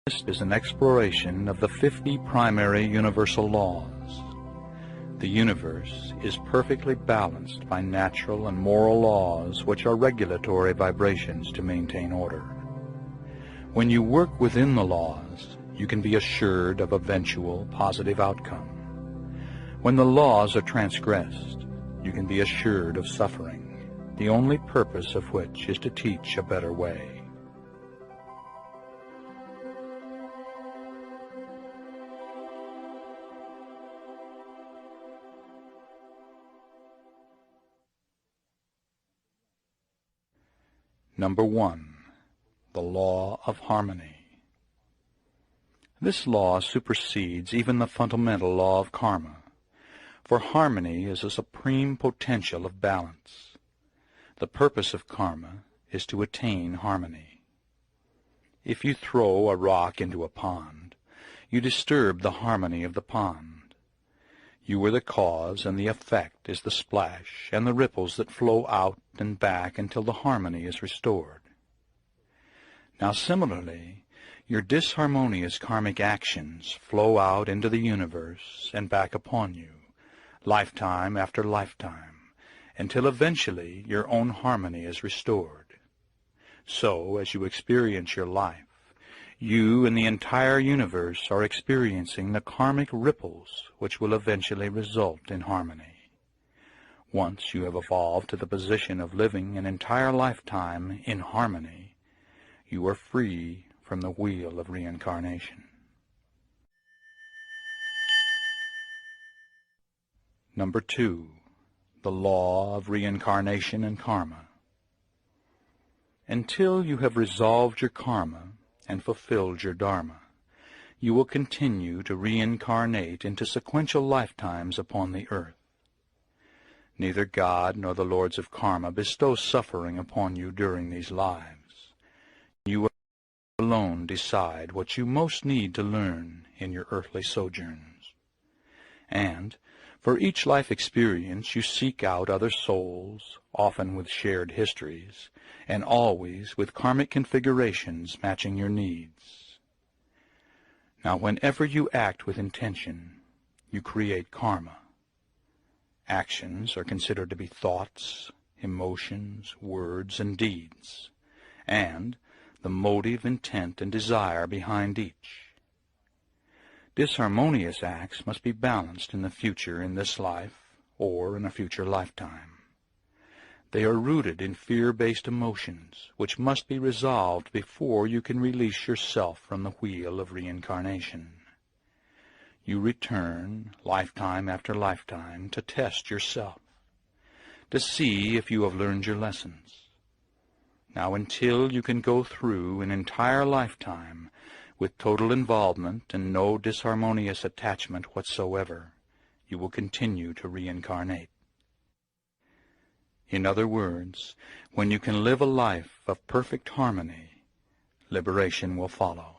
This is an exploration of the 50 primary universal laws. The universe is perfectly balanced by natural and moral laws which are regulatory vibrations to maintain order. When you work within the laws, you can be assured of eventual positive outcome. When the laws are transgressed, you can be assured of suffering, the only purpose of which is to teach a better way. Number 1. The law of harmony. This law supersedes even the fundamental law of karma, for harmony is a supreme potential of balance. The purpose of karma is to attain harmony. If you throw a rock into a pond, you disturb the harmony of the pond. You are the cause, and the effect is the splash and the ripples that flow out and back until the harmony is restored. Now similarly, your disharmonious karmic actions flow out into the universe and back upon you, lifetime after lifetime, until eventually your own harmony is restored. So, as you experience your life, you and the entire universe are experiencing the karmic ripples which will eventually result in harmony. Once you have evolved to the position of living an entire lifetime in harmony, you are free from the wheel of reincarnation. Number 2. The law of reincarnation and karma. Until you have resolved your karma and fulfilled your dharma, you will continue to reincarnate into sequential lifetimes upon the earth. Neither God nor the lords of karma bestow suffering upon you during these lives. You alone decide what you most need to learn in your earthly sojourns. And for each life experience you seek out other souls, often with shared histories, and always with karmic configurations matching your needs. Now, whenever you act with intention, you create karma. Actions are considered to be thoughts, emotions, words, and deeds, and the motive, intent, and desire behind each. Disharmonious acts must be balanced in the future in this life or in a future lifetime. They are rooted in fear-based emotions, which must be resolved before you can release yourself from the wheel of reincarnation. You return, lifetime after lifetime, to test yourself, to see if you have learned your lessons. Now, until you can go through an entire lifetime with total involvement and no disharmonious attachment whatsoever, you will continue to reincarnate. In other words, when you can live a life of perfect harmony, liberation will follow.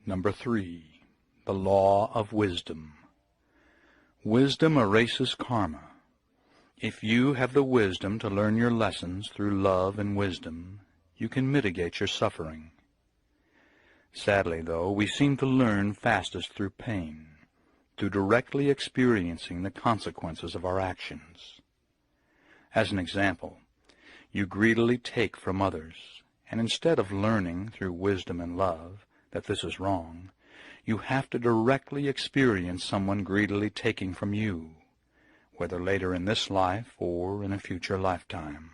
Number 3. The law of wisdom. Wisdom erases karma. If you have the wisdom to learn your lessons through love and wisdom, you can mitigate your suffering. Sadly, though, we seem to learn fastest through pain, through directly experiencing the consequences of our actions. As an example, you greedily take from others, and instead of learning through wisdom and love that this is wrong, you have to directly experience someone greedily taking from you, whether later in this life or in a future lifetime.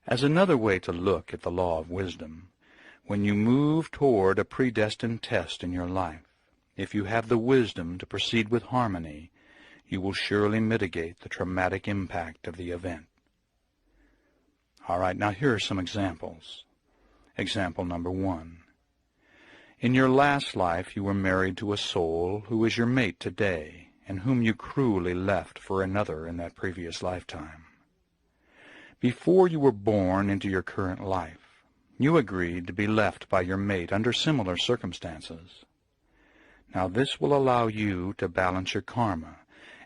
As another way to look at the law of wisdom, when you move toward a predestined test in your life, if you have the wisdom to proceed with harmony, you will surely mitigate the traumatic impact of the event. All right, now here are some examples. Example number 1. In your last life you were married to a soul who is your mate today, and whom you cruelly left for another in that previous lifetime. Before you were born into your current life, you agreed to be left by your mate under similar circumstances. Now this will allow you to balance your karma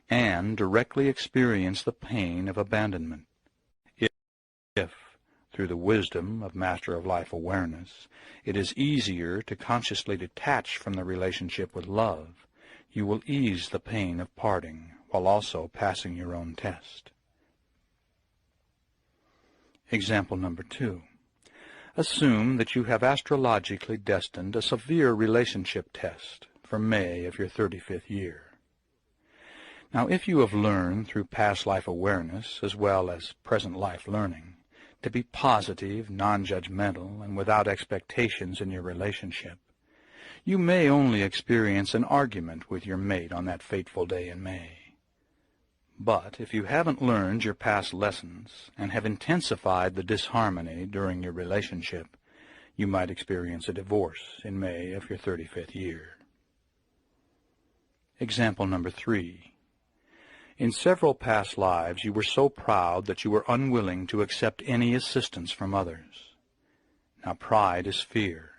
and directly experience the pain of abandonment. If, through the wisdom of Master of Life awareness, it is easier to consciously detach from the relationship with love, you will ease the pain of parting while also passing your own test. Example number 2. Assume that you have astrologically destined a severe relationship test for May of your 35th year. Now, if you have learned through past life awareness as well as present life learning to be positive, non-judgmental, and without expectations in your relationship, you may only experience an argument with your mate on that fateful day in May. But if you haven't learned your past lessons and have intensified the disharmony during your relationship, you might experience a divorce in May of your 35th year. Example number 3. In several past lives, you were so proud that you were unwilling to accept any assistance from others. Now, pride is fear.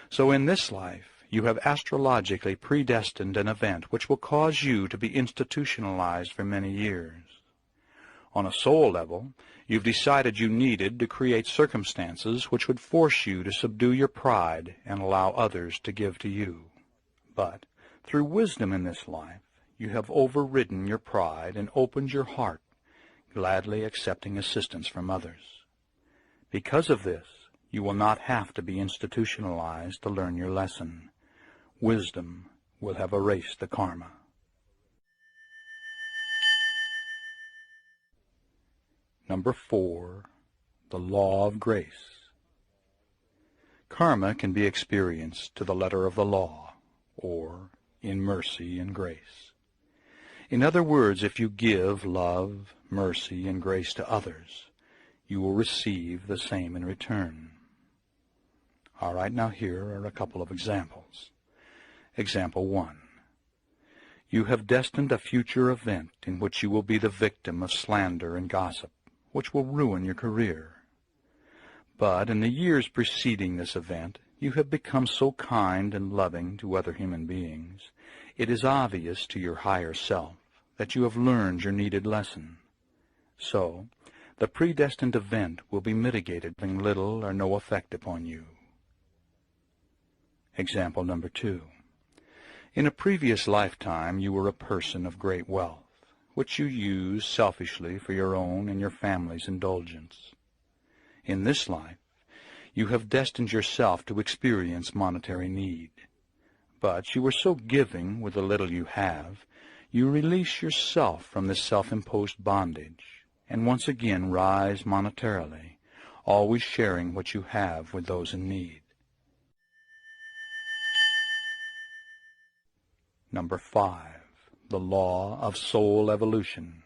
So in this life, you have astrologically predestined an event which will cause you to be institutionalized for many years. On a soul level, you've decided you needed to create circumstances which would force you to subdue your pride and allow others to give to you. But through wisdom in this life, you have overridden your pride and opened your heart, gladly accepting assistance from others. Because of this, you will not have to be institutionalized to learn your lesson. Wisdom will have erased the karma. Number 4, the law of grace. Karma can be experienced to the letter of the law, or in mercy and grace. In other words, if you give love, mercy, and grace to others, you will receive the same in return. All right, now here are a couple of examples. Example 1. You have destined a future event in which you will be the victim of slander and gossip, which will ruin your career. But in the years preceding this event, you have become so kind and loving to other human beings, it is obvious to your higher self that you have learned your needed lesson. So, the predestined event will be mitigated, having little or no effect upon you. Example number 2. In a previous lifetime, you were a person of great wealth, which you used selfishly for your own and your family's indulgence. In this life, you have destined yourself to experience monetary need. But you were so giving with the little you have, you release yourself from this self-imposed bondage, and once again rise monetarily, always sharing what you have with those in need. Number 5, the law of soul evolution.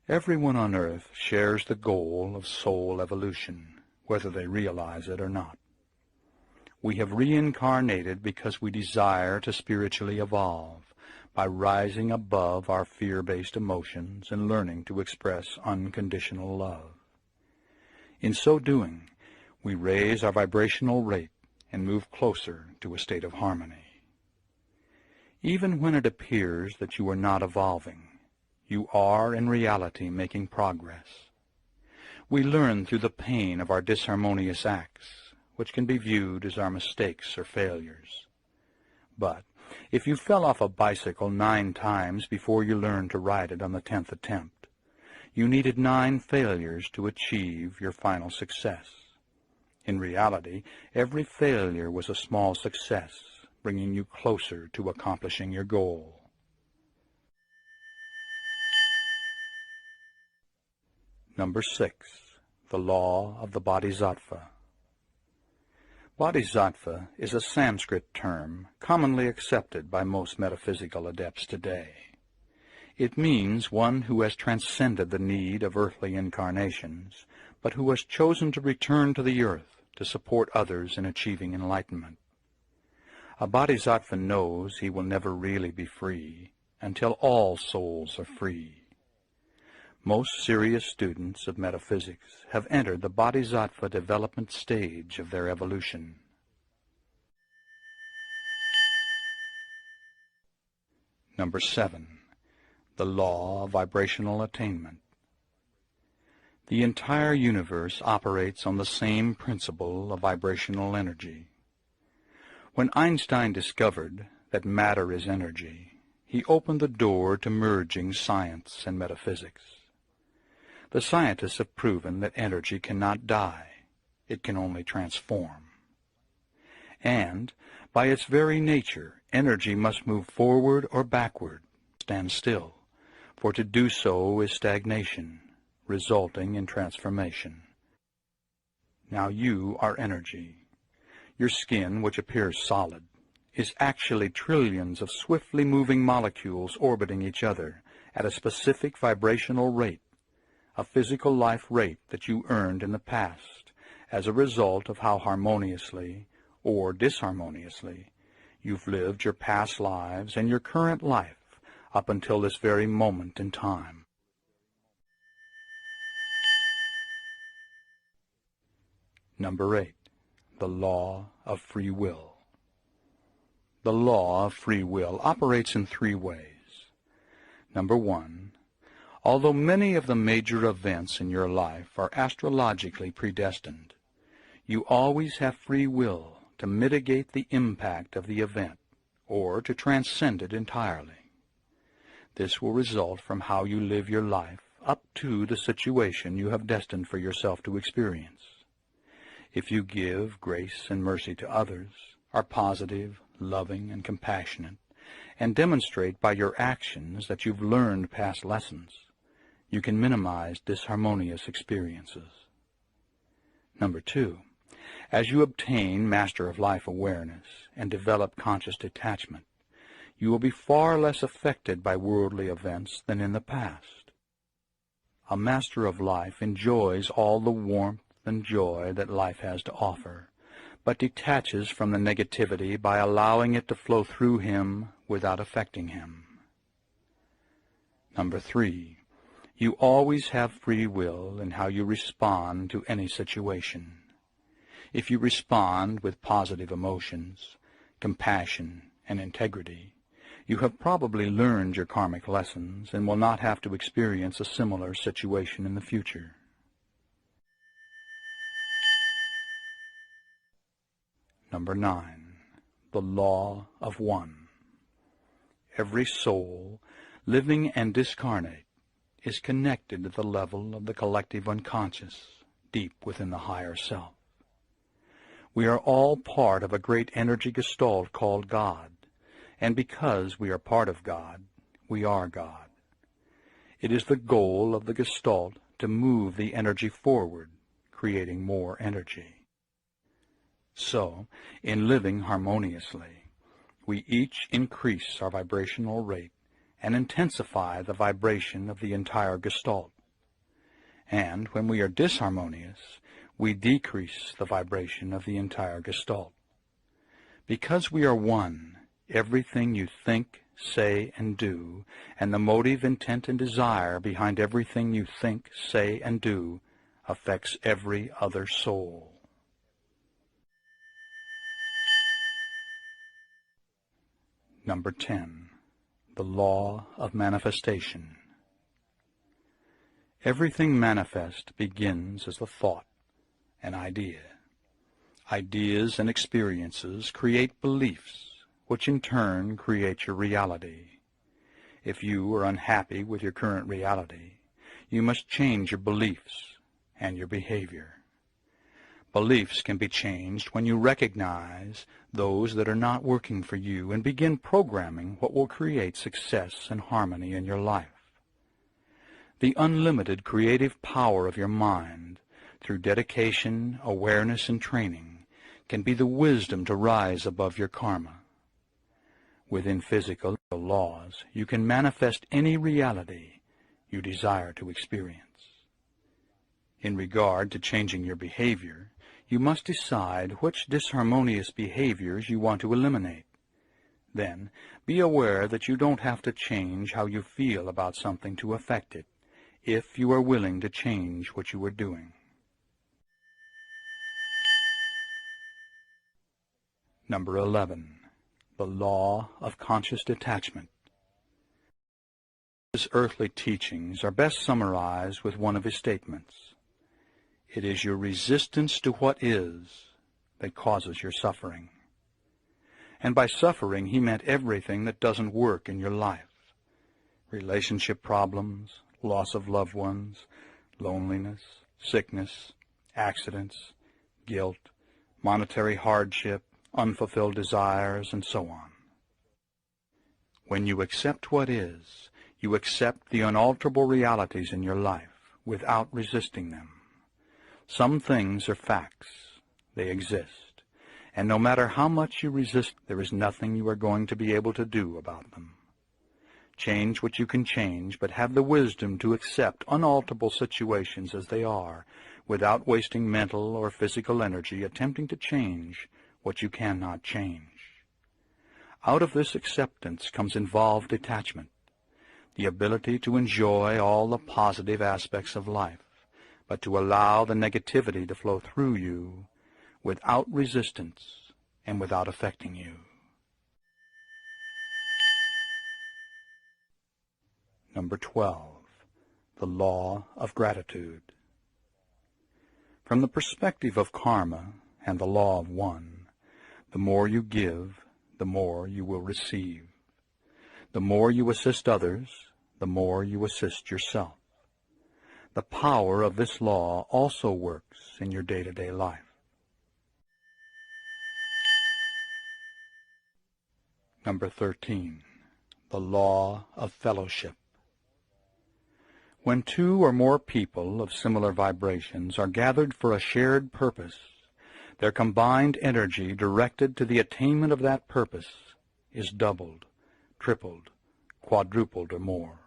Everyone on earth shares the goal of soul evolution, whether they realize it or not. We have reincarnated because we desire to spiritually evolve by rising above our fear-based emotions and learning to express unconditional love. In so doing, we raise our vibrational rate and move closer to a state of harmony. Even when it appears that you are not evolving, you are in reality making progress. We learn through the pain of our disharmonious acts, which can be viewed as our mistakes or failures. But if you fell off a bicycle 9 times before you learned to ride it on the 10th attempt, you needed 9 failures to achieve your final success. In reality, every failure was a small success, bringing you closer to accomplishing your goal. Number 6, the law of the Bodhisattva. Bodhisattva is a Sanskrit term commonly accepted by most metaphysical adepts today. It means one who has transcended the need of earthly incarnations, but who has chosen to return to the earth to support others in achieving enlightenment. A bodhisattva knows he will never really be free until all souls are free. Most serious students of metaphysics have entered the bodhisattva development stage of their evolution. Number 7, the law of vibrational attainment. The entire universe operates on the same principle of vibrational energy. When Einstein discovered that matter is energy, he opened the door to merging science and metaphysics. The scientists have proven that energy cannot die. It can only transform. And, by its very nature, energy must move forward or backward, stand still, for to do so is stagnation, resulting in transformation. Now you are energy. Your skin, which appears solid, is actually trillions of swiftly moving molecules orbiting each other at a specific vibrational rate, a physical life rate that you earned in the past as a result of how harmoniously or disharmoniously you've lived your past lives and your current life up until this very moment in time. Number 8, the law of free will. The law of free will operates in 3 ways. Number 1, although many of the major events in your life are astrologically predestined, you always have free will to mitigate the impact of the event or to transcend it entirely. This will result from how you live your life up to the situation you have destined for yourself to experience. If you give grace and mercy to others, are positive, loving, and compassionate, and demonstrate by your actions that you've learned past lessons, you can minimize disharmonious experiences. Number 2, as you obtain Master of Life awareness and develop conscious detachment, you will be far less affected by worldly events than in the past. A Master of Life enjoys all the warmth and joy that life has to offer, but detaches from the negativity by allowing it to flow through him without affecting him. Number 3, you always have free will in how you respond to any situation. If you respond with positive emotions, compassion, and integrity, you have probably learned your karmic lessons and will not have to experience a similar situation in the future. Number 9, the law of one. Every soul, living and discarnate, is connected to the level of the collective unconscious, deep within the higher self. We are all part of a great energy gestalt called God, and because we are part of God, we are God. It is the goal of the gestalt to move the energy forward, creating more energy. So, in living harmoniously, we each increase our vibrational rate and intensify the vibration of the entire gestalt. And when we are disharmonious, we decrease the vibration of the entire gestalt. Because we are one, everything you think, say, and do, and the motive, intent, and desire behind everything you think, say, and do, affects every other soul. Number 10, the law of manifestation. Everything manifest begins as a thought, an idea. Ideas and experiences create beliefs, which in turn create your reality. If you are unhappy with your current reality, you must change your beliefs and your behavior. Beliefs can be changed when you recognize those that are not working for you and begin programming what will create success and harmony in your life. The unlimited creative power of your mind, through dedication, awareness, and training, can be the wisdom to rise above your karma. Within physical laws, you can manifest any reality you desire to experience. In regard to changing your behavior, you must decide which disharmonious behaviors you want to eliminate. Then, be aware that you don't have to change how you feel about something to affect it, if you are willing to change what you are doing. Number 11, the law of conscious detachment. His earthly teachings are best summarized with one of his statements. It is your resistance to what is that causes your suffering. And by suffering, he meant everything that doesn't work in your life. Relationship problems, loss of loved ones, loneliness, sickness, accidents, guilt, monetary hardship, unfulfilled desires, and so on. When you accept what is, you accept the unalterable realities in your life without resisting them. Some things are facts. They exist. And no matter how much you resist, there is nothing you are going to be able to do about them. Change what you can change, but have the wisdom to accept unalterable situations as they are, without wasting mental or physical energy attempting to change what you cannot change. Out of this acceptance comes involved detachment, the ability to enjoy all the positive aspects of life, but to allow the negativity to flow through you without resistance and without affecting you. Number 12, the law of gratitude. From the perspective of karma and the law of one, the more you give, the more you will receive. The more you assist others, the more you assist yourself. The power of this law also works in your day-to-day life. Number 13, the law of fellowship. When two or more people of similar vibrations are gathered for a shared purpose, their combined energy directed to the attainment of that purpose is doubled, tripled, quadrupled, or more.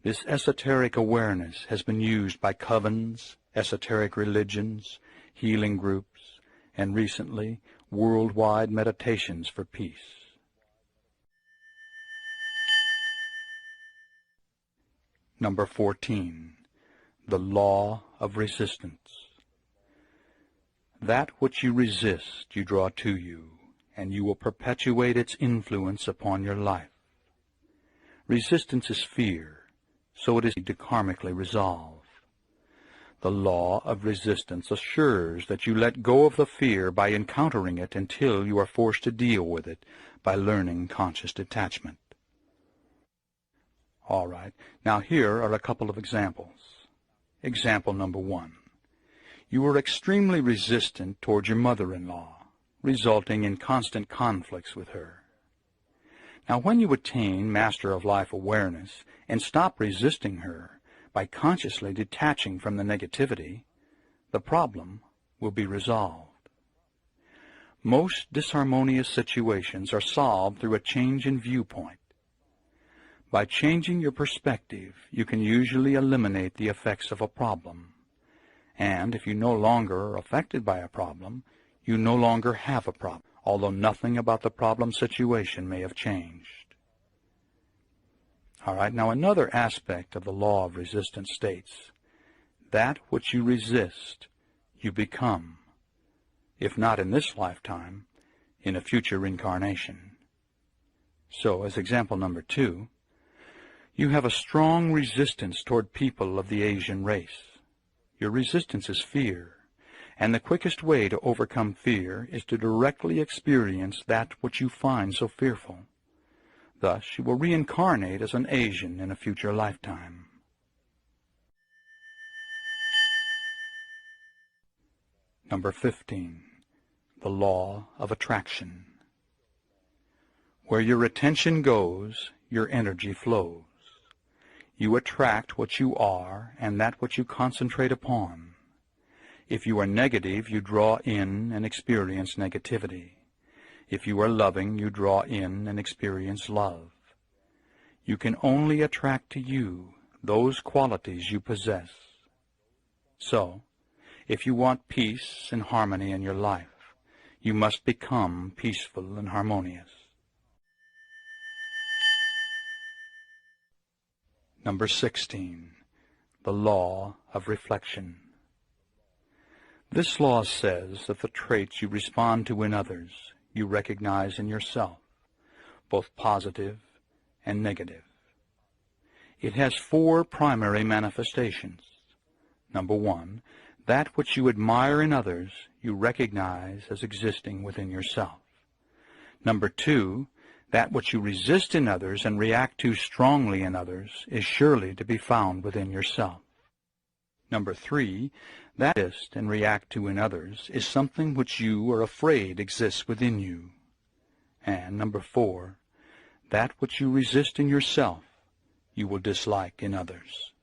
This esoteric awareness has been used by covens, esoteric religions, healing groups, and recently, worldwide meditations for peace. Number 14, the law of resistance. That which you resist you draw to you, and you will perpetuate its influence upon your life. Resistance is fear, so it is to karmically resolve. The law of resistance assures that you let go of the fear by encountering it until you are forced to deal with it by learning conscious detachment. All right, now here are a couple of examples. Example number 1. You were extremely resistant toward your mother-in-law, resulting in constant conflicts with her. Now, when you attain Master of Life awareness and stop resisting her by consciously detaching from the negativity, the problem will be resolved. Most disharmonious situations are solved through a change in viewpoint. By changing your perspective, you can usually eliminate the effects of a problem. And if you no longer are affected by a problem, you no longer have a problem, although nothing about the problem situation may have changed. All right, now another aspect of the law of resistance states, that which you resist, you become, if not in this lifetime, in a future incarnation. So, as example number 2, you have a strong resistance toward people of the Asian race. Your resistance is fear, and the quickest way to overcome fear is to directly experience that which you find so fearful. Thus, you will reincarnate as an Asian in a future lifetime. Number 15, the law of attraction. Where your attention goes, your energy flows. You attract what you are and that which you concentrate upon. If you are negative, you draw in and experience negativity. If you are loving, you draw in and experience love. You can only attract to you those qualities you possess. So, if you want peace and harmony in your life, you must become peaceful and harmonious. Number 16, the law of reflection. This law says that the traits you respond to in others you recognize in yourself, both positive and negative. It has 4 primary manifestations. Number 1, That which you admire in others, you recognize as existing within yourself. Number 2, that which you resist in others and react to strongly in others is surely to be found within yourself. Number 3, that you resist and react to in others is something which you are afraid exists within you. And number 4, that which you resist in yourself, you will dislike in others.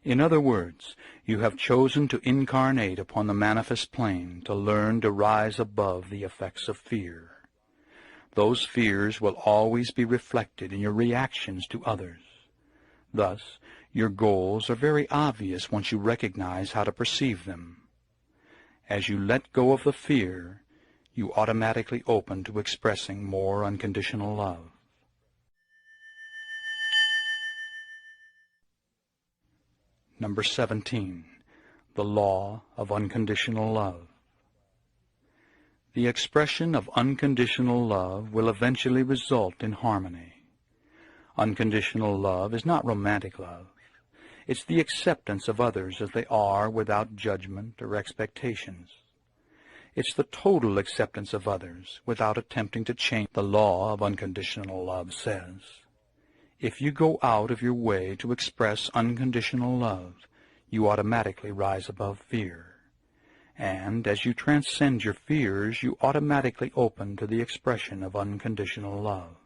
In other words, you have chosen to incarnate upon the manifest plane to learn to rise above the effects of fear. Those fears will always be reflected in your reactions to others. Thus, your goals are very obvious once you recognize how to perceive them. As you let go of the fear, you automatically open to expressing more unconditional love. Number 17, the law of unconditional love. The expression of unconditional love will eventually result in harmony. Unconditional love is not romantic love. It's the acceptance of others as they are without judgment or expectations. It's the total acceptance of others without attempting to change. The law of unconditional love says, if you go out of your way to express unconditional love, you automatically rise above fear. And as you transcend your fears, you automatically open to the expression of unconditional love.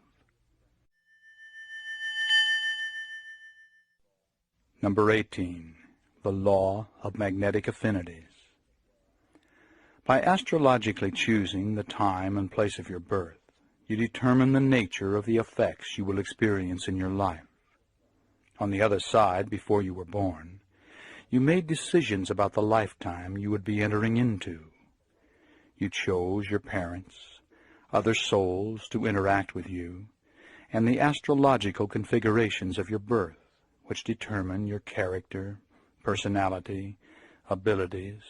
Number 18, the law of magnetic affinities. By astrologically choosing the time and place of your birth, you determine the nature of the effects you will experience in your life. On the other side, before you were born, you made decisions about the lifetime you would be entering into. You chose your parents, other souls to interact with you, and the astrological configurations of your birth, which determine your character, personality, abilities,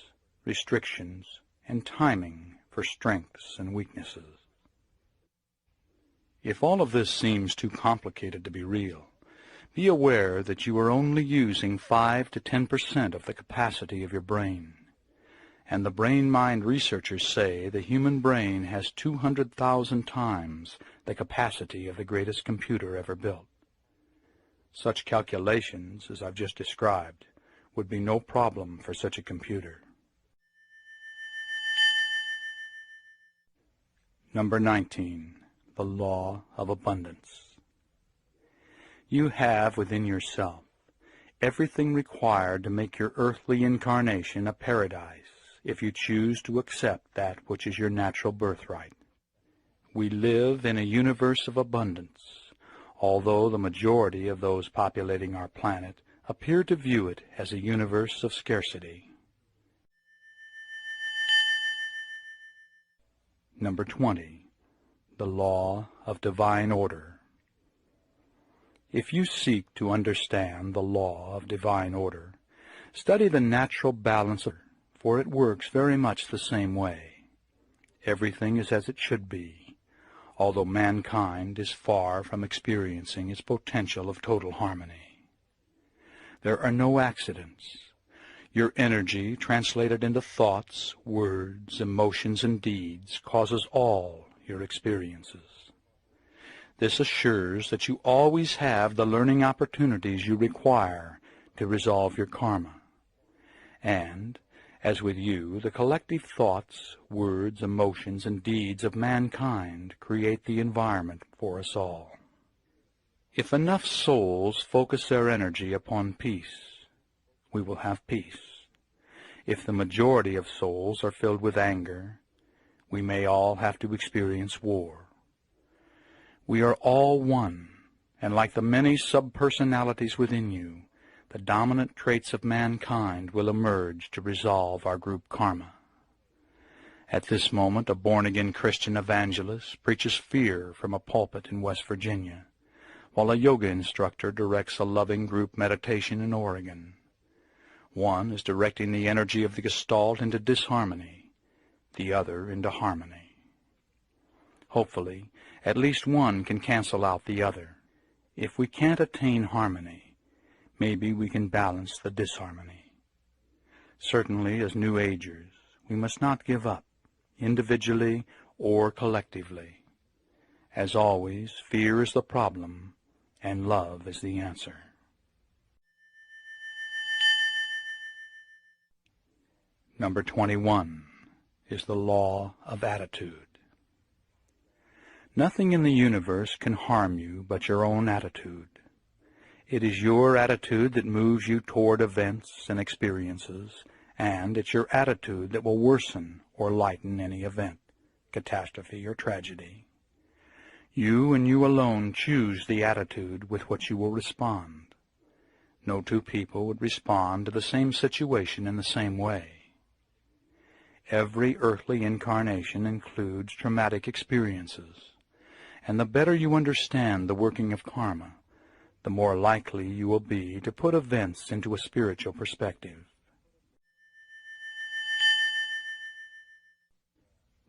restrictions, and timing for strengths and weaknesses. If all of this seems too complicated to be real, be aware that you are only using 5 to 10% of the capacity of your brain. And the brain-mind researchers say the human brain has 200,000 times the capacity of the greatest computer ever built. Such calculations, as I've just described, would be no problem for such a computer. Number 19, the law of abundance. You have within yourself everything required to make your earthly incarnation a paradise if you choose to accept that which is your natural birthright. We live in a universe of abundance, although the majority of those populating our planet appear to view it as a universe of scarcity. Number 20, the law of divine order. If you seek to understand the law of divine order, study the natural balance of it, for it works very much the same way. Everything is as it should be, although mankind is far from experiencing its potential of total harmony. There are no accidents. Your energy, translated into thoughts, words, emotions, and deeds, causes all your experiences. This assures that you always have the learning opportunities you require to resolve your karma. And, as with you, the collective thoughts, words, emotions, and deeds of mankind create the environment for us all. If enough souls focus their energy upon peace, we will have peace. If the majority of souls are filled with anger, we may all have to experience war. We are all one, and like the many sub-personalities within you, the dominant traits of mankind will emerge to resolve our group karma. At this moment, a born-again Christian evangelist preaches fear from a pulpit in West Virginia, while a yoga instructor directs a loving group meditation in Oregon. One is directing the energy of the Gestalt into disharmony, the other into harmony. Hopefully, at least one can cancel out the other. If we can't attain harmony, maybe we can balance the disharmony. Certainly, as New Agers, we must not give up, individually or collectively. As always, fear is the problem, and love is the answer. Number 21 is the law of attitude. Nothing in the universe can harm you but your own attitude. It is your attitude that moves you toward events and experiences, and it's your attitude that will worsen or lighten any event, catastrophe or tragedy. You and you alone choose the attitude with which you will respond. No two people would respond to the same situation in the same way. Every earthly incarnation includes traumatic experiences, and the better you understand the working of karma, the more likely you will be to put events into a spiritual perspective.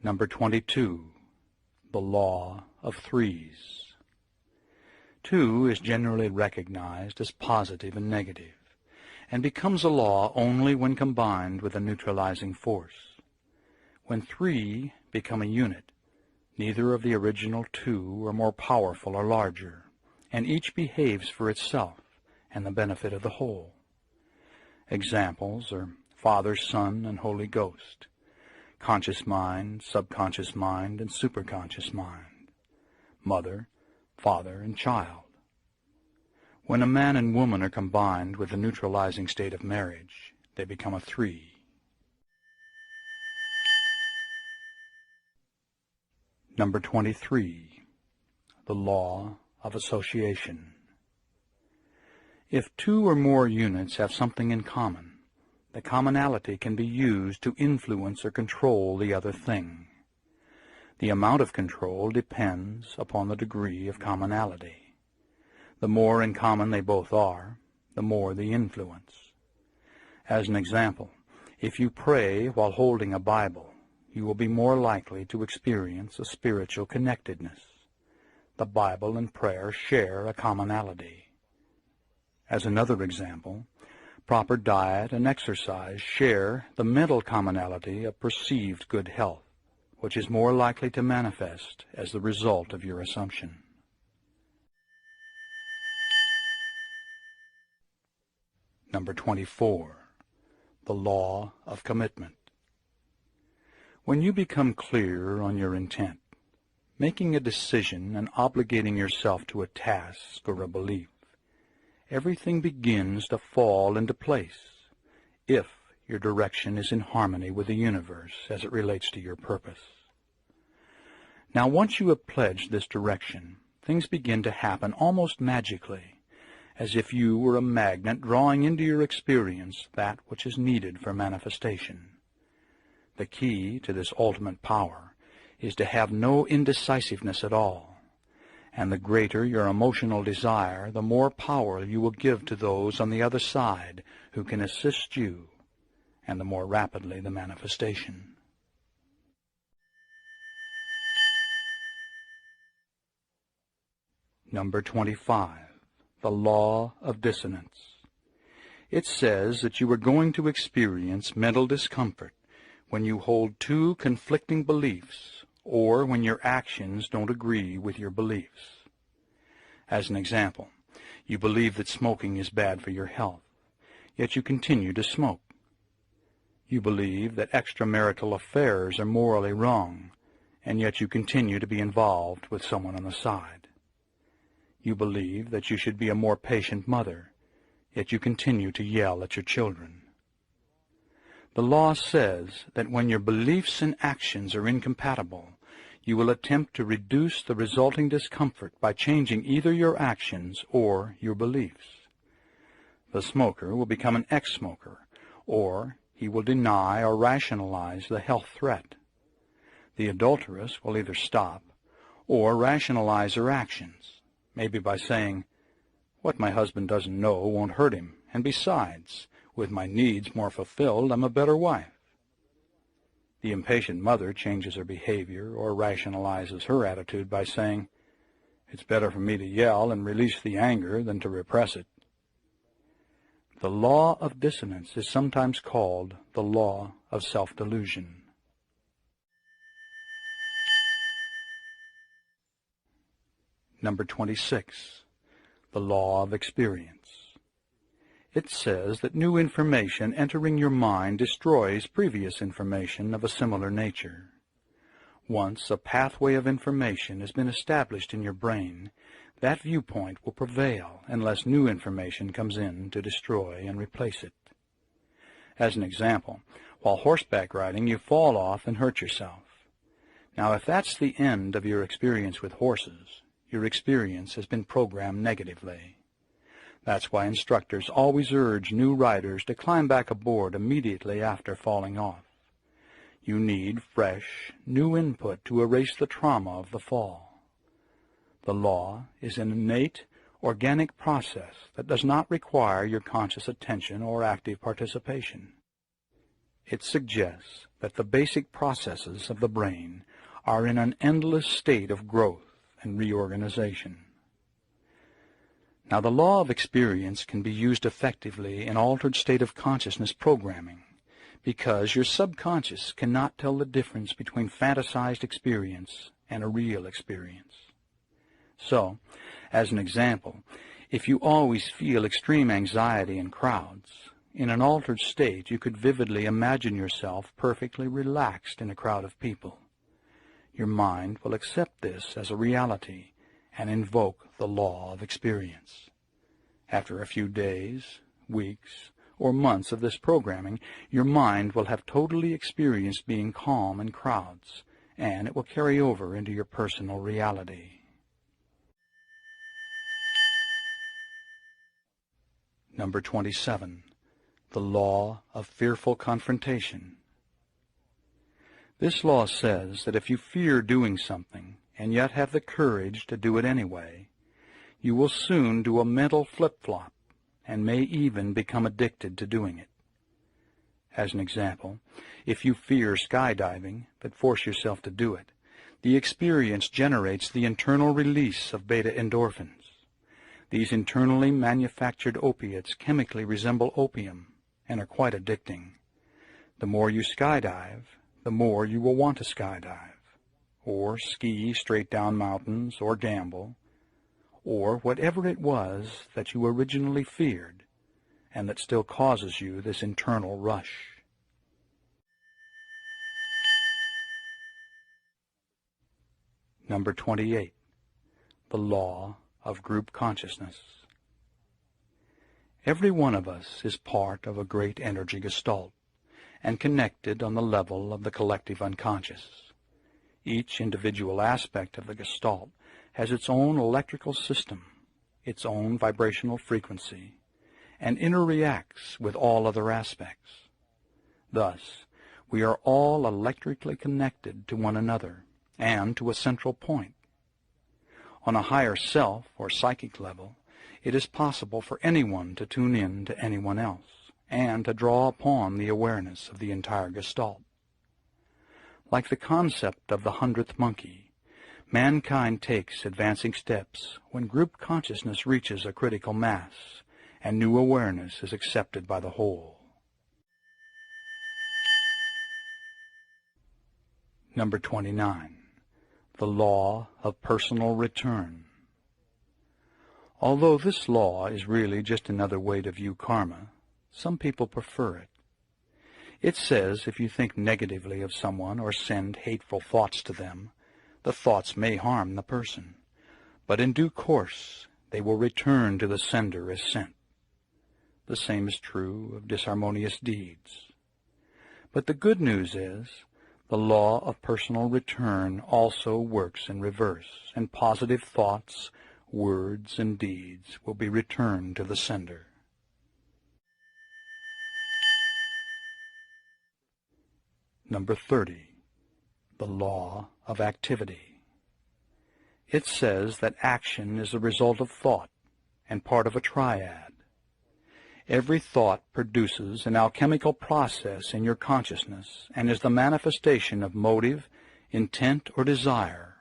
Number 22, the law of threes. 2 is generally recognized as positive and negative, and becomes a law only when combined with a neutralizing force. When 3 become a unit, neither of the original 2 are more powerful or larger, and each behaves for itself and the benefit of the whole. Examples are Father, Son, and Holy Ghost, conscious mind, subconscious mind, and superconscious mind, mother, father, and child. When a man and woman are combined with the neutralizing state of marriage, they become a 3. Number 23, the law of association. If 2 or more units have something in common, the commonality can be used to influence or control the other thing. The amount of control depends upon the degree of commonality. The more in common they both are, the more the influence. As an example, if you pray while holding a Bible, you will be more likely to experience a spiritual connectedness. The Bible and prayer share a commonality. As another example, proper diet and exercise share the mental commonality of perceived good health, which is more likely to manifest as the result of your assumption. Number 24, the law of commitment. When you become clear on your intent, making a decision and obligating yourself to a task or a belief, everything begins to fall into place if your direction is in harmony with the universe as it relates to your purpose. Now, once you have pledged this direction, things begin to happen almost magically, as if you were a magnet drawing into your experience that which is needed for manifestation. The key to this ultimate power is to have no indecisiveness at all, and the greater your emotional desire, the more power you will give to those on the other side who can assist you, and the more rapidly the manifestation. Number 25, the law of dissonance. It says that you are going to experience mental discomfort when you hold 2 conflicting beliefs, or when your actions don't agree with your beliefs. As an example, you believe that smoking is bad for your health, yet you continue to smoke. You believe that extramarital affairs are morally wrong, and yet you continue to be involved with someone on the side. You believe that you should be a more patient mother, yet you continue to yell at your children. The law says that when your beliefs and actions are incompatible, you will attempt to reduce the resulting discomfort by changing either your actions or your beliefs. The smoker will become an ex-smoker, or he will deny or rationalize the health threat. The adulteress will either stop or rationalize her actions, maybe by saying, "What my husband doesn't know won't hurt him, and besides, with my needs more fulfilled, I'm a better wife." The impatient mother changes her behavior or rationalizes her attitude by saying, "It's better for me to yell and release the anger than to repress it." The law of dissonance is sometimes called the law of self-delusion. Number 26. The law of experience. It says that new information entering your mind destroys previous information of a similar nature. Once a pathway of information has been established in your brain, that viewpoint will prevail unless new information comes in to destroy and replace it. As an example, while horseback riding, you fall off and hurt yourself. Now, if that's the end of your experience with horses, your experience has been programmed negatively. That's why instructors always urge new riders to climb back aboard immediately after falling off. You need fresh, new input to erase the trauma of the fall. The law is an innate, organic process that does not require your conscious attention or active participation. It suggests that the basic processes of the brain are in an endless state of growth and reorganization. Now, the law of experience can be used effectively in altered state of consciousness programming because your subconscious cannot tell the difference between fantasized experience and a real experience. So, as an example, if you always feel extreme anxiety in crowds, in an altered state you could vividly imagine yourself perfectly relaxed in a crowd of people. Your mind will accept this as a reality and invoke the law of experience. After a few days, weeks, or months of this programming, your mind will have totally experienced being calm in crowds, and it will carry over into your personal reality. Number 27. The law of fearful confrontation. This law says that if you fear doing something and yet have the courage to do it anyway, you will soon do a mental flip-flop and may even become addicted to doing it. As an example, if you fear skydiving but force yourself to do it, the experience generates the internal release of beta endorphins. These internally manufactured opiates chemically resemble opium and are quite addicting. The more you skydive, the more you will want to skydive, or ski straight down mountains, or gamble, or whatever it was that you originally feared and that still causes you this internal rush. Number 28. The law of group consciousness. Every one of us is part of a great energy gestalt and connected on the level of the collective unconscious. Each individual aspect of the gestalt has its own electrical system, its own vibrational frequency, and interreacts with all other aspects. Thus, we are all electrically connected to one another and to a central point. On a higher self or psychic level, it is possible for anyone to tune in to anyone else and to draw upon the awareness of the entire gestalt. Like the concept of the 100th monkey, mankind takes advancing steps when group consciousness reaches a critical mass and new awareness is accepted by the whole. Number 29. The law of personal return. Although this law is really just another way to view karma, some people prefer it. It says if you think negatively of someone or send hateful thoughts to them, the thoughts may harm the person, but in due course they will return to the sender as sent. The same is true of disharmonious deeds. But the good news is, the law of personal return also works in reverse, and positive thoughts, words, and deeds will be returned to the sender. Number 30. The law of activity. It says that action is the result of thought and part of a triad. Every thought produces an alchemical process in your consciousness and is the manifestation of motive, intent, or desire.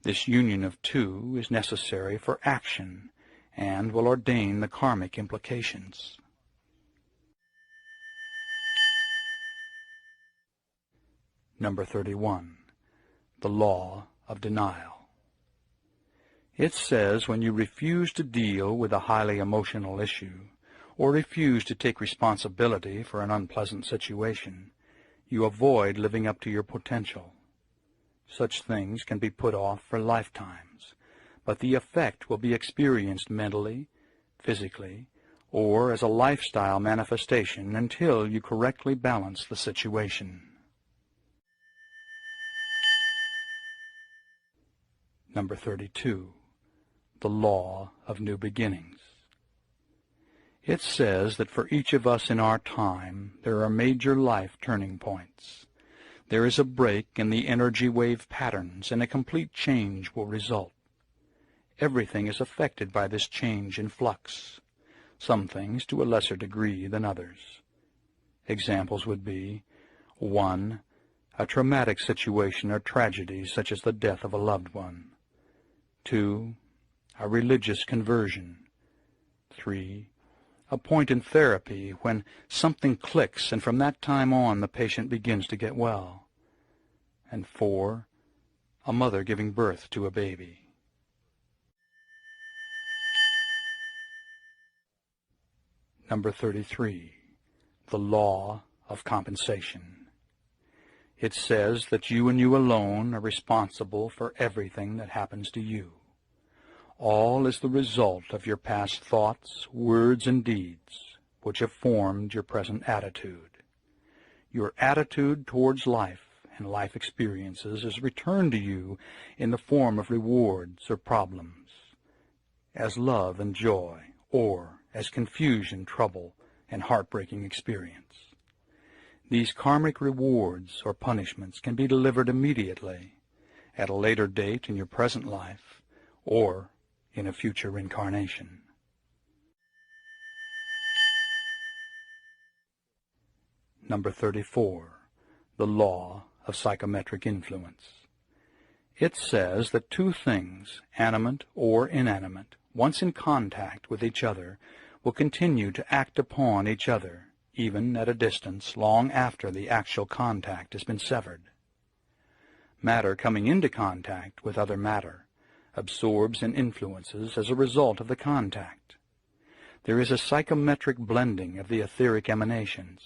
This union of two is necessary for action and will ordain the karmic implications. Number 31. The law of denial. It says when you refuse to deal with a highly emotional issue, or refuse to take responsibility for an unpleasant situation, you avoid living up to your potential. Such things can be put off for lifetimes, but the effect will be experienced mentally, physically, or as a lifestyle manifestation until you correctly balance the situation. Number 32. The law of new beginnings. It says that for each of us in our time, there are major life turning points. There is a break in the energy wave patterns, and a complete change will result. Everything is affected by this change in flux, some things to a lesser degree than others. Examples would be 1. A traumatic situation or tragedy such as the death of a loved one. 2. A religious conversion. 3. A point in therapy when something clicks and from that time on the patient begins to get well. And 4. A mother giving birth to a baby. Number 33. The law of compensation. It says that you and you alone are responsible for everything that happens to you. All is the result of your past thoughts, words, and deeds, which have formed your present attitude. Your attitude towards life and life experiences is returned to you in the form of rewards or problems, as love and joy, or as confusion, trouble, and heartbreaking experience. These karmic rewards or punishments can be delivered immediately, at a later date in your present life, or in a future incarnation. Number 34. The law of psychometric influence. It says that two things, animate or inanimate, once in contact with each other, will continue to act upon each other, even at a distance long after the actual contact has been severed. Matter coming into contact with other matter absorbs and influences as a result of the contact. There is a psychometric blending of the etheric emanations.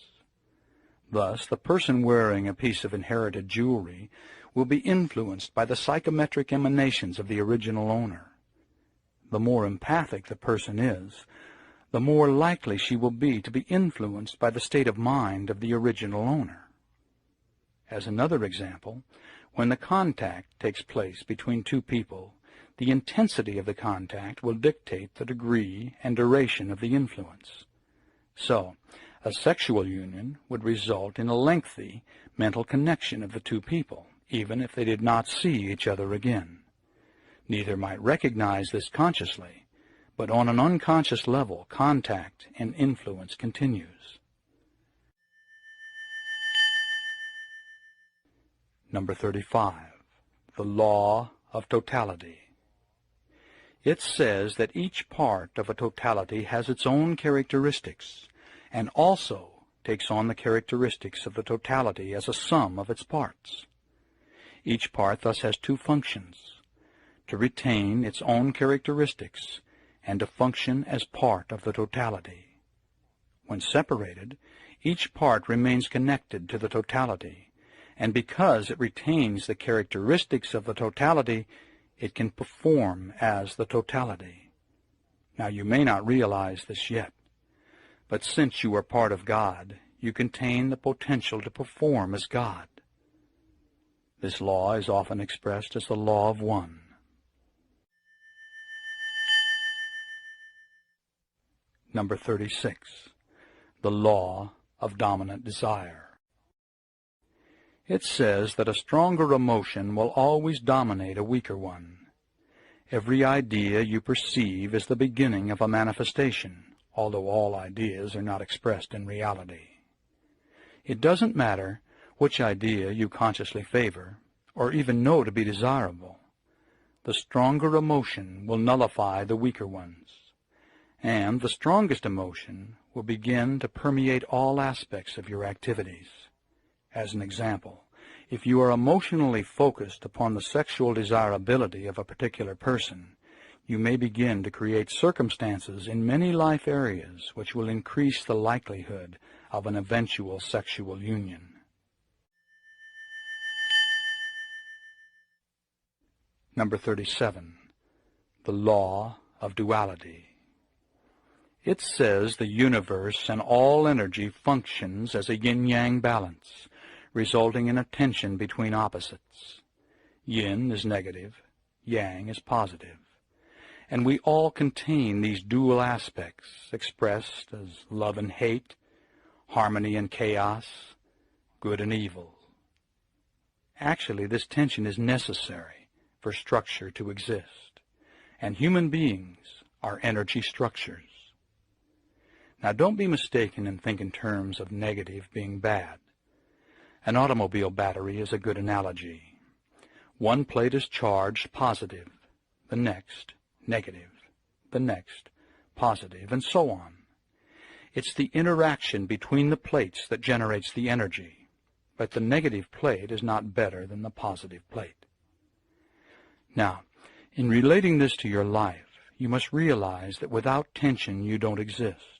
Thus, the person wearing a piece of inherited jewelry will be influenced by the psychometric emanations of the original owner. The more empathic the person is, the more likely she will be to be influenced by the state of mind of the original owner. As another example, when the contact takes place between two people, the intensity of the contact will dictate the degree and duration of the influence. So, a sexual union would result in a lengthy mental connection of the two people, even if they did not see each other again. Neither might recognize this consciously, but on an unconscious level, contact and influence continues. Number 35. The law of totality. It says that each part of a totality has its own characteristics, and also takes on the characteristics of the totality as a sum of its parts. Each part thus has two functions: to retain its own characteristics and to function as part of the totality. When separated, each part remains connected to the totality, and because it retains the characteristics of the totality, it can perform as the totality. Now, you may not realize this yet, but since you are part of God, you contain the potential to perform as God. This law is often expressed as the law of one. Number 36. The law of dominant desire. It says that a stronger emotion will always dominate a weaker one. Every idea you perceive is the beginning of a manifestation, although all ideas are not expressed in reality. It doesn't matter which idea you consciously favor, or even know to be desirable. The stronger emotion will nullify the weaker ones, and the strongest emotion will begin to permeate all aspects of your activities. As an example, If you are emotionally focused upon the sexual desirability of a particular person, you may begin to create circumstances in many life areas which will increase the likelihood of an eventual sexual union. Number 37. The law of duality. It says the universe and all energy functions as a yin-yang balance, resulting in a tension between opposites. Yin is negative, yang is positive. And we all contain these dual aspects, expressed as love and hate, harmony and chaos, good and evil. Actually, this tension is necessary for structure to exist, and human beings are energy structures. Now, don't be mistaken and think in terms of negative being bad. An automobile battery is a good analogy. One plate is charged positive, the next negative, the next positive, and so on. It's the interaction between the plates that generates the energy, but the negative plate is not better than the positive plate. Now, in relating this to your life, you must realize that without tension you don't exist.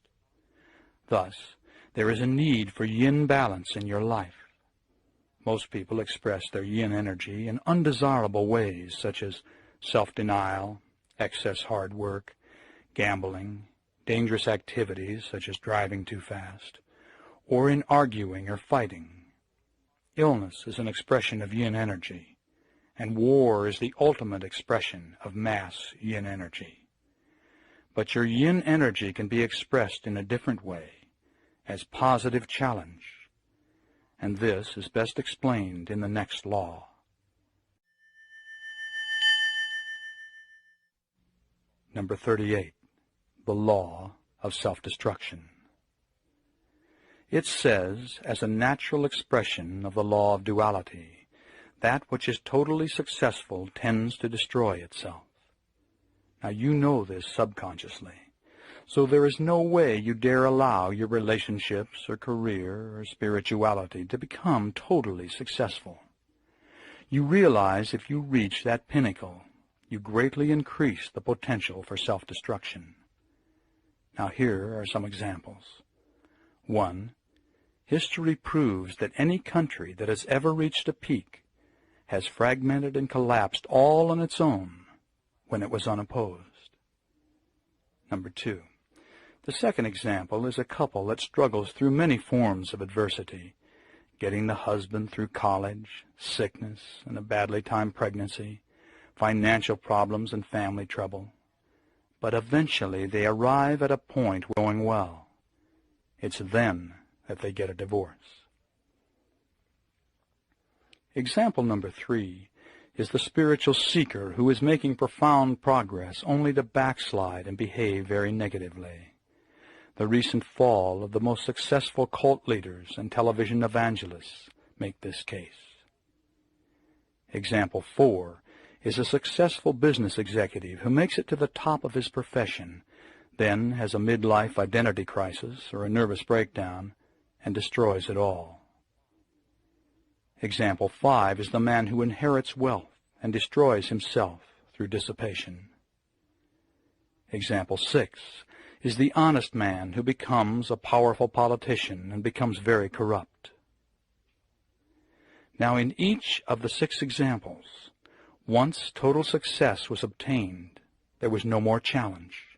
Thus, there is a need for yin balance in your life. Most people express their yin energy in undesirable ways, such as self-denial, excess hard work, gambling, dangerous activities such as driving too fast, or in arguing or fighting. Illness is an expression of yin energy, and war is the ultimate expression of mass yin energy. But your yin energy can be expressed in a different way, as positive challenge, and this is best explained in the next law. Number 38. The law of self-destruction. It says, as a natural expression of the law of duality, that which is totally successful tends to destroy itself. Now you know this subconsciously, so there is no way you dare allow your relationships or career or spirituality to become totally successful. You realize if you reach that pinnacle, you greatly increase the potential for self-destruction. Now here are some examples. 1. History proves that any country that has ever reached a peak has fragmented and collapsed all on its own when it was unopposed. Number 2. The second example is a couple that struggles through many forms of adversity, getting the husband through college, sickness, and a badly timed pregnancy, financial problems and family trouble. But eventually they arrive at a point where it's going well. It's then that they get a divorce. Example number 3 is the spiritual seeker who is making profound progress only to backslide and behave very negatively. The recent fall of the most successful cult leaders and television evangelists make this case. Example 4 is a successful business executive who makes it to the top of his profession, then has a midlife identity crisis or a nervous breakdown and destroys it all. Example 5 is the man who inherits wealth and destroys himself through dissipation. Example 6 is the honest man who becomes a powerful politician and becomes very corrupt. Now in each of the 6 examples, once total success was obtained, there was no more challenge,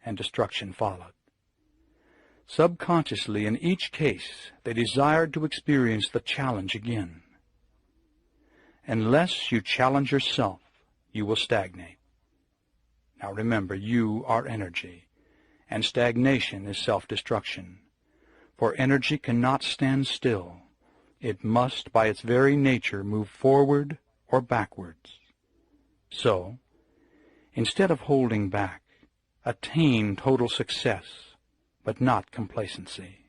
and destruction followed. Subconsciously, in each case, they desired to experience the challenge again. Unless you challenge yourself, you will stagnate. Now remember, you are energy, and stagnation is self-destruction. For energy cannot stand still. It must, by its very nature, move forward or backwards. So, instead of holding back, attain total success, but not complacency.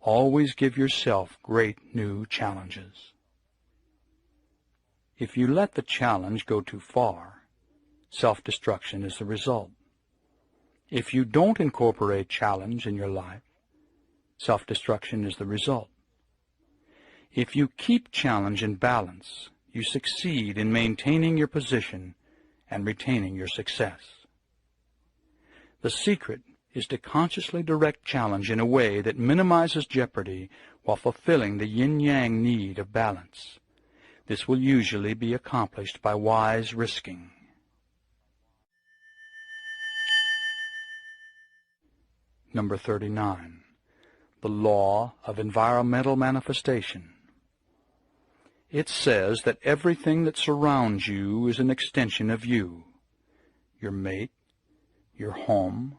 Always give yourself great new challenges. If you let the challenge go too far, self-destruction is the result. If you don't incorporate challenge in your life, self-destruction is the result. If you keep challenge in balance, you succeed in maintaining your position and retaining your success. The secret is to consciously direct challenge in a way that minimizes jeopardy while fulfilling the yin-yang need of balance. This will usually be accomplished by wise risking. Number 39. The law of environmental manifestation. It says that everything that surrounds you is an extension of you. Your mate, your home,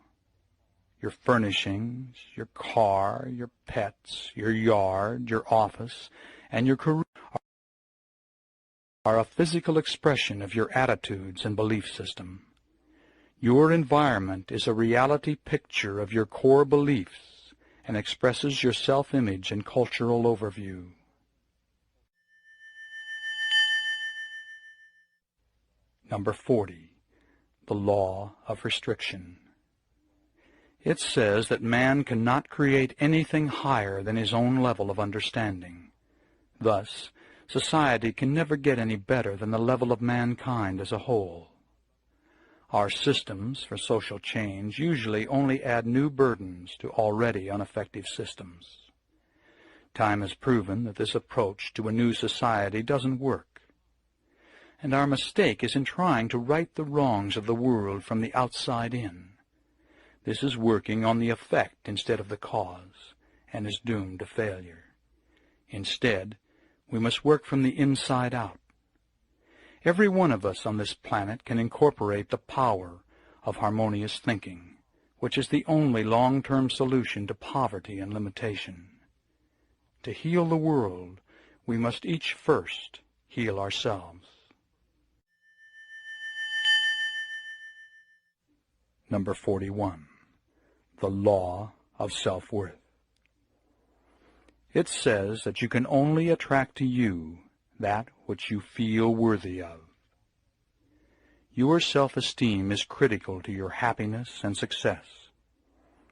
your furnishings, your car, your pets, your yard, your office, and your career are a physical expression of your attitudes and belief system. Your environment is a reality picture of your core beliefs and expresses your self-image and cultural overview. Number 40. The law of restriction. It says that man cannot create anything higher than his own level of understanding. Thus, society can never get any better than the level of mankind as a whole. Our systems for social change usually only add new burdens to already ineffective systems. Time has proven that this approach to a new society doesn't work. And our mistake is in trying to right the wrongs of the world from the outside in. This is working on the effect instead of the cause, and is doomed to failure. Instead, we must work from the inside out. Every one of us on this planet can incorporate the power of harmonious thinking, which is the only long-term solution to poverty and limitation. To heal the world, we must each first heal ourselves. Number 41. The law of self-worth. It says that you can only attract to you that which you feel worthy of. Your self-esteem is critical to your happiness and success.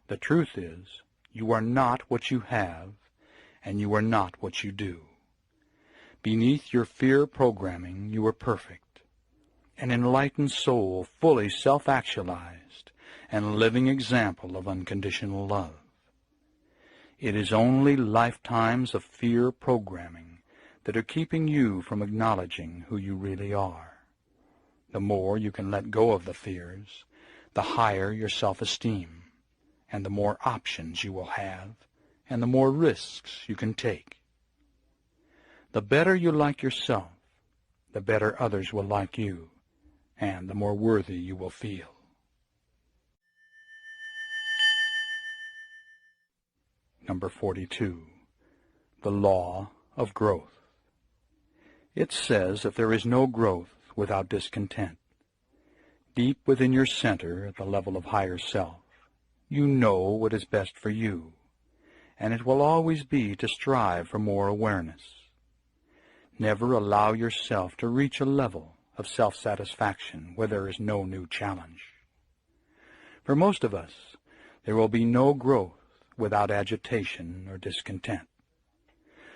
The truth is, you are not what you have, and you are not what you do. Beneath your fear programming, you are perfect, an enlightened soul fully self-actualized, and a living example of unconditional love. It is only lifetimes of fear programming that are keeping you from acknowledging who you really are. The more you can let go of the fears, the higher your self-esteem, and the more options you will have, and the more risks you can take. The better you like yourself, the better others will like you, and the more worthy you will feel. Number 42. The law of growth. It says that there is no growth without discontent. Deep within your center, at the level of higher self, you know what is best for you, and it will always be to strive for more awareness. Never allow yourself to reach a level of self-satisfaction where there is no new challenge. For most of us, there will be no growth without agitation or discontent.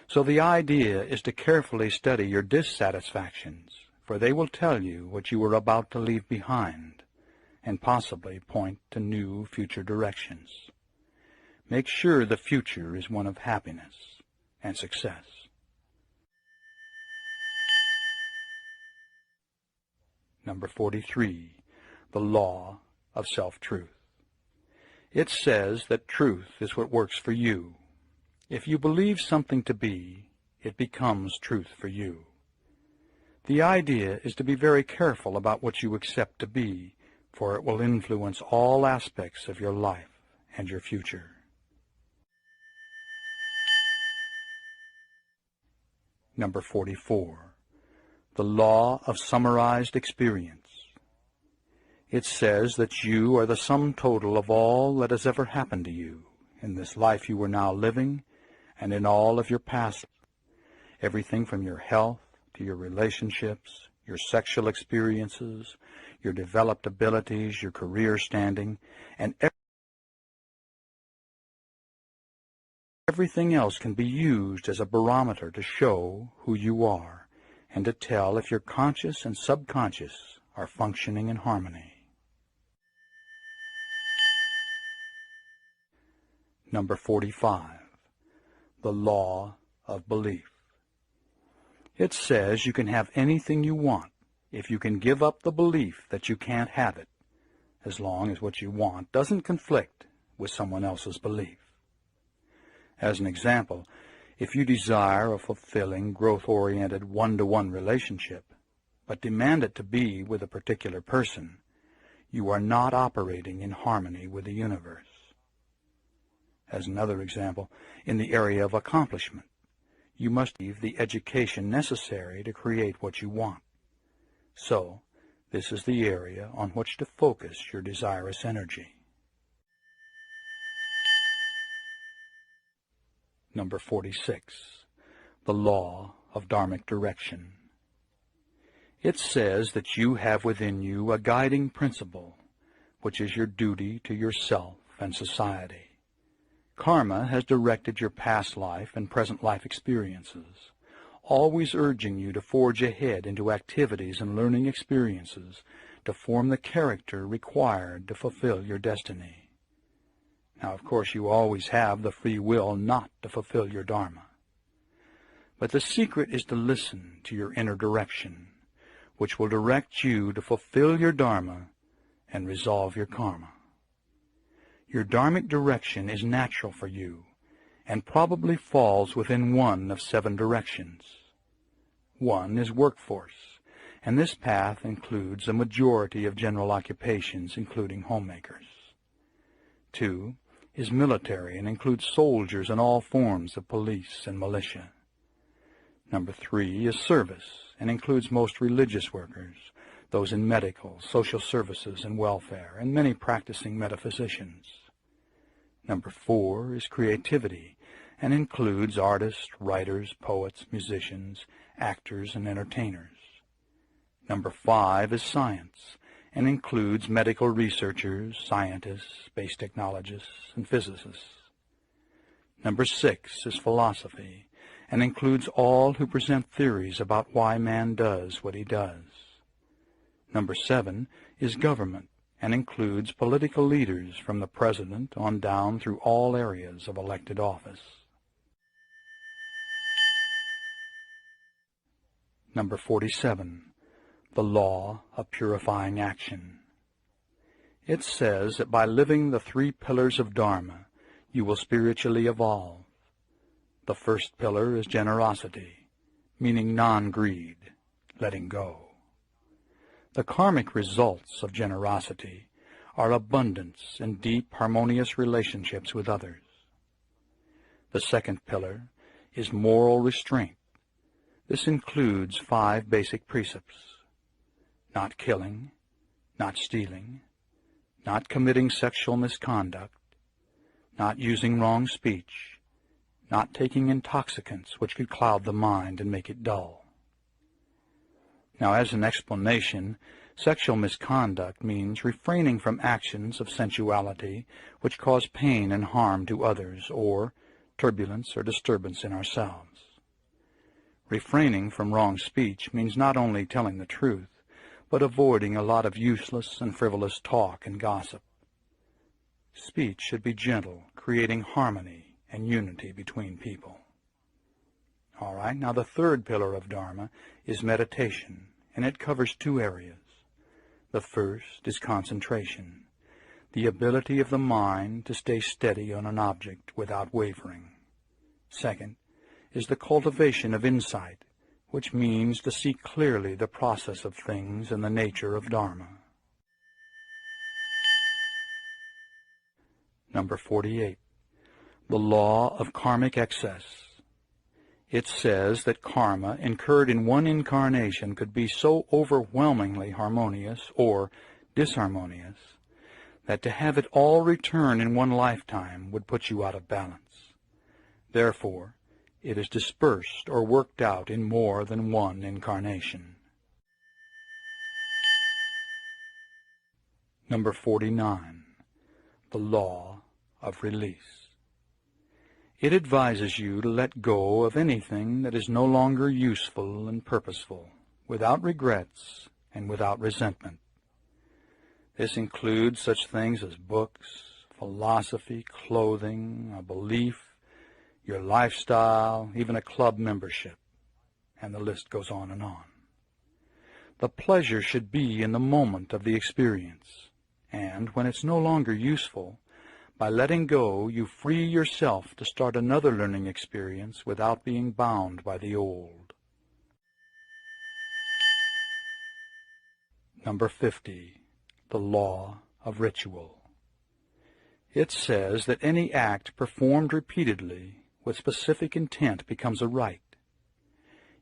So the idea is to carefully study your dissatisfactions, for they will tell you what you are about to leave behind, and possibly point to new future directions. Make sure the future is one of happiness and success. Number 43. The law of self-truth. It says that truth is what works for you. If you believe something to be, it becomes truth for you. The idea is to be very careful about what you accept to be, for it will influence all aspects of your life and your future. Number 44. The law of summarized experience. It says that you are the sum total of all that has ever happened to you in this life you are now living and in all of your past. Everything from your health to your relationships, your sexual experiences, your developed abilities, your career standing, and everything else can be used as a barometer to show who you are and to tell if your conscious and subconscious are functioning in harmony. Number 45. The law of belief. It says you can have anything you want if you can give up the belief that you can't have it, as long as what you want doesn't conflict with someone else's belief. As an example, if you desire a fulfilling, growth-oriented one-to-one relationship, but demand it to be with a particular person, you are not operating in harmony with the universe. As another example, in the area of accomplishment, you must have the education necessary to create what you want. So, this is the area on which to focus your desirous energy. Number 46. The law of dharmic direction. It says that you have within you a guiding principle, which is your duty to yourself and society. Karma has directed your past life and present life experiences, always urging you to forge ahead into activities and learning experiences to form the character required to fulfill your destiny. Now, of course, you always have the free will not to fulfill your dharma. But the secret is to listen to your inner direction, which will direct you to fulfill your dharma and resolve your karma. Your dharmic direction is natural for you and probably falls within one of 7 directions. One is workforce, and this path includes a majority of general occupations, including homemakers. 2 is military and includes soldiers and all forms of police and militia. Number 3 is service and includes most religious workers, those in medical, social services, and welfare, and many practicing metaphysicians. Number 4 is creativity and includes artists, writers, poets, musicians, actors, and entertainers. Number 5 is science and includes medical researchers, scientists, space technologists, and physicists. Number 6 is philosophy and includes all who present theories about why man does what he does. Number 7 is government and includes political leaders from the president on down through all areas of elected office. Number 47. The law of purifying action. It says that by living the 3 pillars of Dharma, you will spiritually evolve. The first pillar is generosity, meaning non-greed, letting go. The karmic results of generosity are abundance and deep, harmonious relationships with others. The second pillar is moral restraint. This includes 5 basic precepts: not killing, not stealing, not committing sexual misconduct, not using wrong speech, not taking intoxicants which could cloud the mind and make it dull. Now, as an explanation, sexual misconduct means refraining from actions of sensuality which cause pain and harm to others, or turbulence or disturbance in ourselves. Refraining from wrong speech means not only telling the truth, but avoiding a lot of useless and frivolous talk and gossip. Speech should be gentle, creating harmony and unity between people. All right, now the third pillar of Dharma is meditation, and it covers 2 areas. The first is concentration, the ability of the mind to stay steady on an object without wavering. Second is the cultivation of insight, which means to see clearly the process of things and the nature of Dharma. Number 48. The law of karmic excess. It says that karma incurred in one incarnation could be so overwhelmingly harmonious or disharmonious that to have it all return in one lifetime would put you out of balance. Therefore, it is dispersed or worked out in more than one incarnation. Number 49. The law of release. It advises you to let go of anything that is no longer useful and purposeful, without regrets and without resentment. This includes such things as books, philosophy, clothing, a belief, your lifestyle, even a club membership, and the list goes on and on. The pleasure should be in the moment of the experience, and when it's no longer useful, by letting go, you free yourself to start another learning experience without being bound by the old. Number 50. The law of ritual. It says that any act performed repeatedly with specific intent becomes a rite.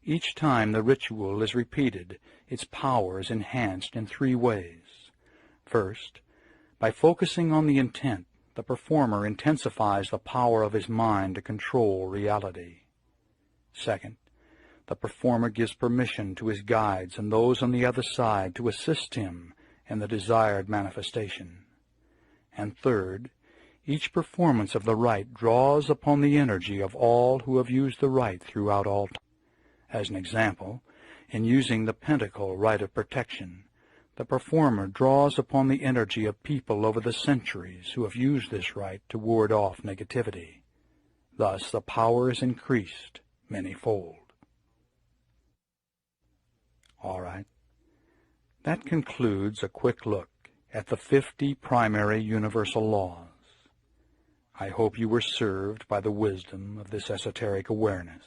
Each time the ritual is repeated, its power is enhanced in 3 ways. First, by focusing on the intent, the performer intensifies the power of his mind to control reality. Second, the performer gives permission to his guides and those on the other side to assist him in the desired manifestation. And third, each performance of the rite draws upon the energy of all who have used the rite throughout all time. As an example, in using the pentacle rite of protection, the performer draws upon the energy of people over the centuries who have used this rite to ward off negativity. Thus, the power is increased many-fold. All right. That concludes a quick look at the 50 primary universal laws. I hope you were served by the wisdom of this esoteric awareness.